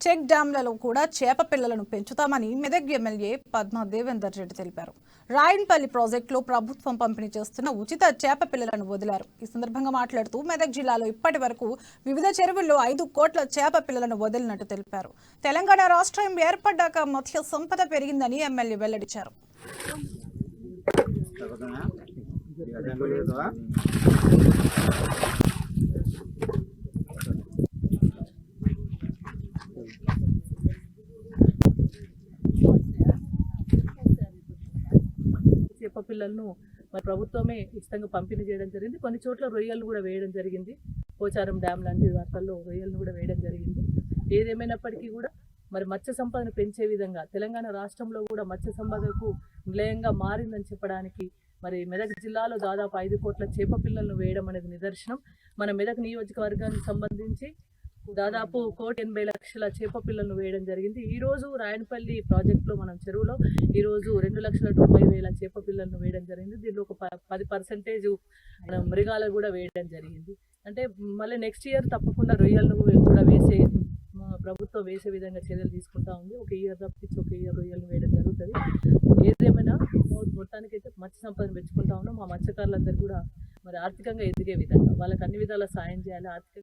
Check డ్యాంలలో కూడా చేప పిల్లలను పెంచుతామని మెదక్ ఎమ్మెల్యే పద్మా దేవేందర్ రెడ్డి తెలిపారు. రాయన్పల్లి ప్రాజెక్టులో ప్రభుత్వం పంపిణీ చేస్తున్న ఉచిత చేప పిల్లలను వదిలారు. ఈ సందర్భంగా మాట్లాడుతూ మెదక్ జిల్లాలో ఇప్పటి వరకు వివిధ చెరువుల్లో 5 కోట్ల చేప పిల్లలను వదిలినట్టు తెలిపారు. తెలంగాణ రాష్ట్రం ఏర్పడ్డాక మత్స్య సంపద పెరిగిందని ఎమ్మెల్యే వెల్లడించారు. చేప పిల్లలను మరి ప్రభుత్వమే ఇష్టంగా పంపిణీ చేయడం జరిగింది. కొన్ని చోట్ల రొయ్యలను కూడా వేయడం జరిగింది. పోచారం డ్యామ్ లాంటి వాటిల్లో రొయ్యలను కూడా వేయడం జరిగింది. ఏదేమైనప్పటికీ కూడా మరి మత్స్య సంపదను పెంచే విధంగా తెలంగాణ రాష్ట్రంలో కూడా మత్స్య సంపదకు నిలయంగా మారిందని చెప్పడానికి మరి మెదక్ జిల్లాలో దాదాపు 5 కోట్ల చేప పిల్లలను వేయడం అనేది నిదర్శనం. మన మెదక్ నియోజకవర్గానికి సంబంధించి దాదాపు 1,80,00,000 చేప పిల్లలను వేయడం జరిగింది. ఈరోజు రాయన్పల్లి ప్రాజెక్టులో మనం చెరువులో ఈరోజు 2,90,000 చేప పిల్లలను వేయడం జరిగింది. దీనిలో ఒక 10% మృగాలు కూడా వేయడం జరిగింది. అంటే మళ్ళీ నెక్స్ట్ ఇయర్ తప్పకుండా రొయ్యలను కూడా ప్రభుత్వం వేసే విధంగా చర్యలు తీసుకుంటా ఉంది. ఒక ఇయర్ తప్పించి ఒక ఇయర్ రొయ్యలను వేయడం జరుగుతుంది. ఏదేమైనా మొత్తానికైతే మత్స్య సంపదను పెంచుకుంటా ఉన్నాం. మా మత్స్యకారులందరూ కూడా మరి ఆర్థికంగా ఎదిగే విధంగా వాళ్ళకి అన్ని విధాల సాయం చేయాలి. ఆర్థిక